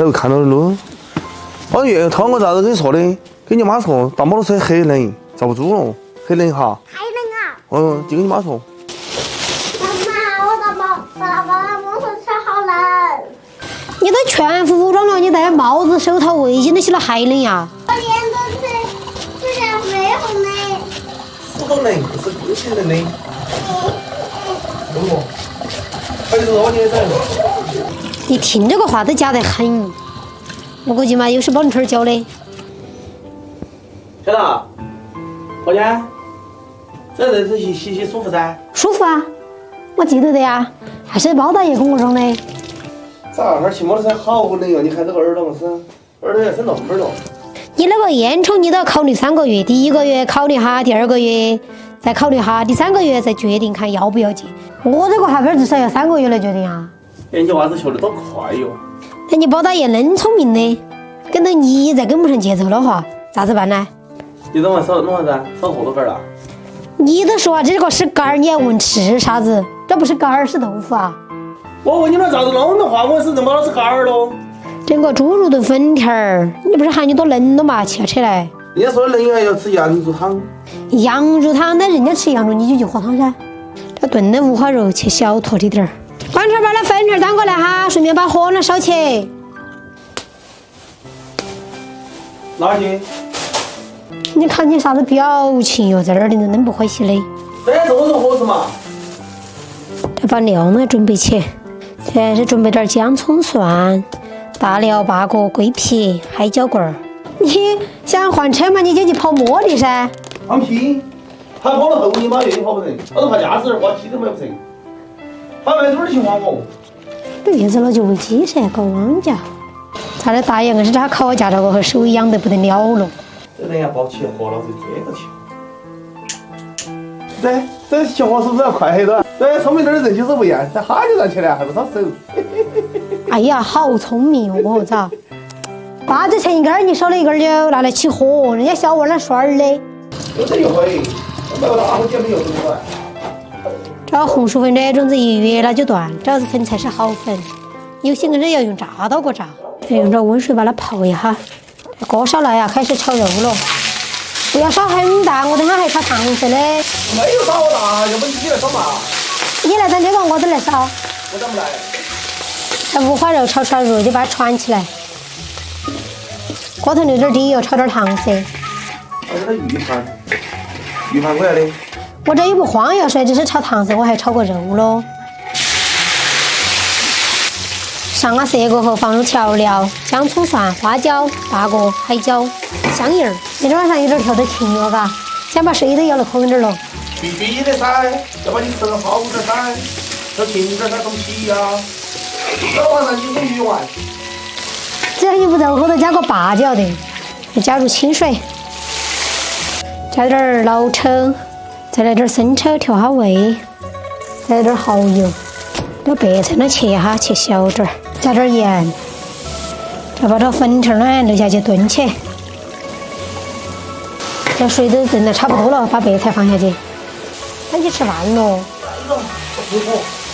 这回看到的路。哦耶，涛我咋子跟你说的？跟你妈说，大摩托车很冷，遭不住了，很冷哈。还冷啊！嗯，就跟你妈说。妈，我爸爸摩托车好冷。你都全副武装了，你戴帽子、手套、围巾都起了还冷呀？我连着是像绯红的。是个冷，是个性冷的。怎么？还是我你在？你听这个话都假得很。我估计嘛，又是帮你腿教的。晓得？何姐，这日子洗舒服噻？舒服啊，我记得的呀，还是包大爷跟我说的。咋哈儿骑摩托车好冷哟？你看这个耳朵是，耳朵要伸到后面了。你那个烟抽你都要考虑3个月，第1个月考虑哈，第2个月再考虑哈，第3个月再决定看要不要戒。我这个哈根至少要3个月来决定啊。研究娃子学得多快哟！那你包大爷恁聪明的，跟到你再跟不上节奏的话，咋子办呢？你等会少弄啥子？少坨豆干了？你都说这个是肝儿，你还问吃啥子？这不是肝儿，是豆腐啊！我问你们咋子弄的话，我是认不到是肝儿喽。整个猪肉炖粉条儿，你不是喊你多冷了嘛？切起来。人家说的冷啊，要吃羊肉汤。羊肉汤，那人家吃羊肉，你就去喝汤噻。这炖的五花肉切小坨的点儿。管成把那粉条端过来哈，顺便把火呢烧起。哪去？你看你啥子表情哟，在那儿的恁不欢喜的。这是我说伙食嘛。再把料呢准备起，这是准备点姜葱蒜、大料、八角、桂皮、海椒棍儿。你想换车嘛，你就去跑摩的噻。放屁！他跑了后你妈越跑不成，他都怕驾驶人刮机都买不成。他买多少去换我？这叶子了就为鸡噻，搞汪家。他的大爷硬是他考驾照过后手痒得不得了了。这人家包起活老子这个去。这小伙是不是要快很多？这聪明点的人就是不一样，这哈就上去了，还不烧手。哎呀，好聪明哦，我操！把这成一根儿，你少了一根儿就拿来起火，人家小娃儿那栓儿的。就这一回，我买个大火煎没有这么短。这红薯粉这种子一越了就断，这样子粉才是好粉。有些人是要用炸刀锅炸，再用着温水把它泡一下。锅烧了呀，开始炒肉了。不要烧很大，我等下还炒糖色的。没有烧我大，要不你来烧嘛？你来等这个，我都来烧。我咋不来？这五花肉炒出来，肉就把它传起来。锅头留点底油，炒点糖色。我这个鱼盘过来的。我这也不慌要说，只是炒糖色，我还炒过肉咯。上了色过后，放入调料：姜、葱、蒜、花椒、八角、海椒、香叶儿。今天晚上有点跳得勤了，嘎，想把水都舀了空点了。必须的噻，要把你吃得好点噻，要勤点噻，动脾呀。这晚上你是鱼丸。这一步肉后头加个八角的，再加入清水，加点老抽，再来点生抽调下味，再来点蚝油，这白菜呢切哈，切小点儿，加点盐，再把这粉条呢留下去炖起。这水都炖得差不多了，把白菜放下去，赶紧吃饭咯。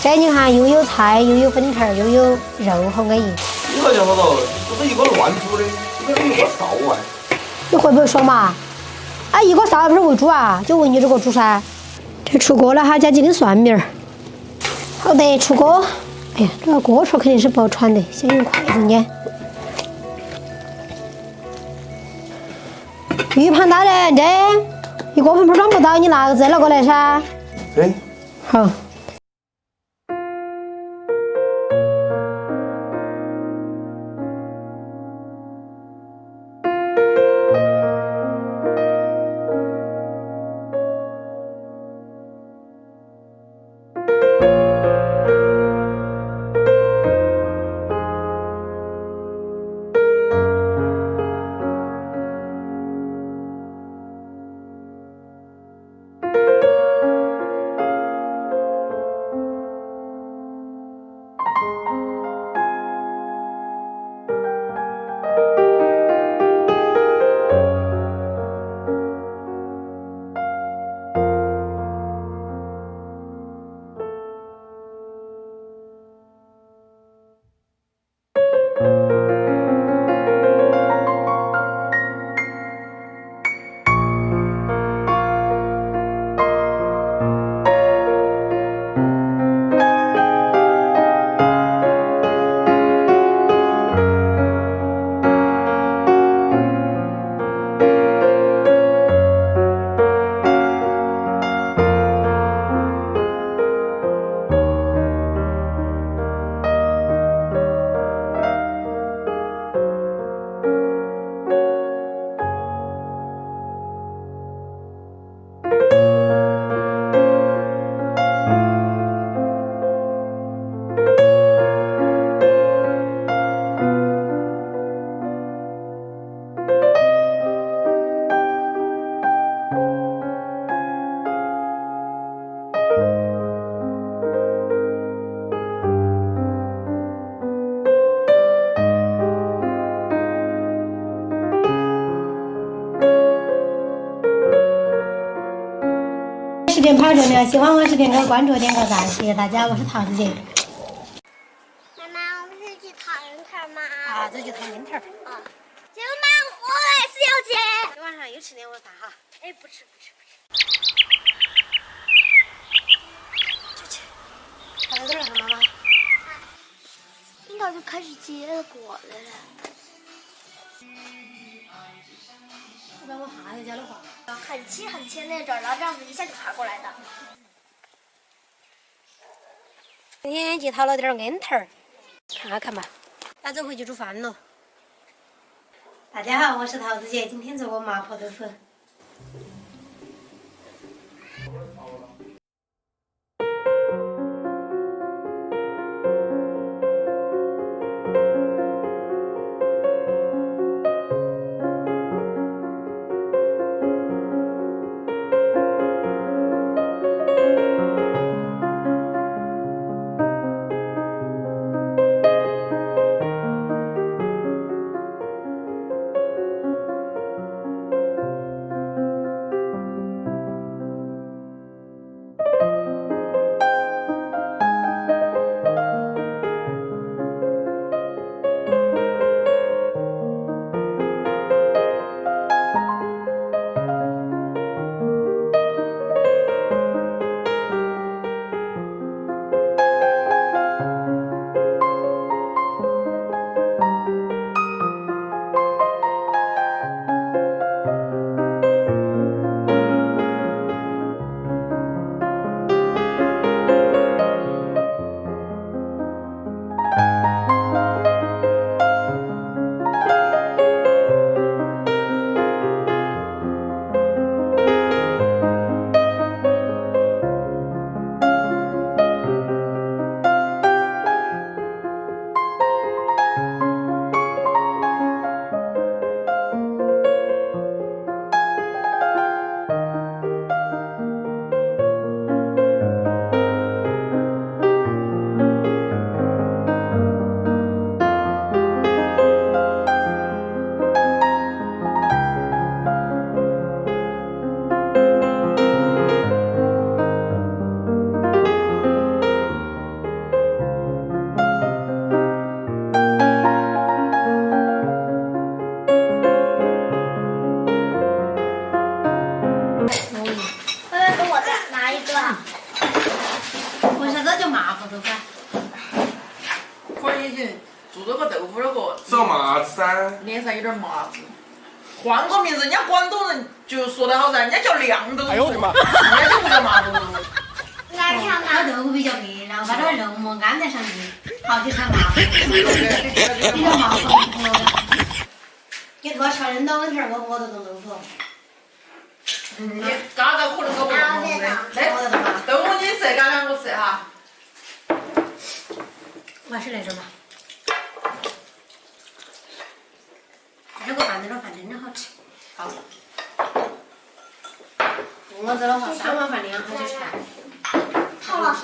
这你看又有菜，又有粉条，又有肉，好安逸。你好像说到，这是一个乱煮的，这个有个烧啊。你会不会说嘛？啊，一个烧不是为煮啊，就为你这个煮噻。这出锅了哈，加几根蒜苗儿。好的，出锅。哎呀，这个锅戳肯定是不好穿的，先用筷子捏。鱼盘大人，这一锅盆盆装不到，你拿个再拿过来噻。对。好。频拍成了，喜欢我视频可以关注点个赞，谢谢大家，我是桃子姐。妈妈，我们是去讨人头吗？啊，这就讨人头。啊，姐妈，我也是要姐。你晚上又吃点晚饭哈？哎，不吃。跑到这儿了，妈妈。应该就开始接着过来了。我把我哈又加了话。很轻那阵儿，然后这样子一下就爬过来的。今天去讨了点恩头儿，看看吧。打走回去煮饭了。大家好，我是桃子姐，今天做个麻婆豆腐。为啥子叫麻婆豆腐啊？可以行，做这个豆腐那个找麻子噻，脸上有点麻子，换个名字，人家广东人就说得好噻，人家叫凉豆腐，人家就不叫麻婆豆腐。它豆腐比较白，然后把点肉末安在上面，好就成麻婆。你叫麻婆豆腐，你多吃人多问题儿，我摸得动豆腐。你嘎嘎可能搞不动的。来，豆腐你吃，嘎嘎我吃哈。我还是来这吧。这个拌那个饭真的好吃。好。我这的话，3碗饭2好几菜。好了。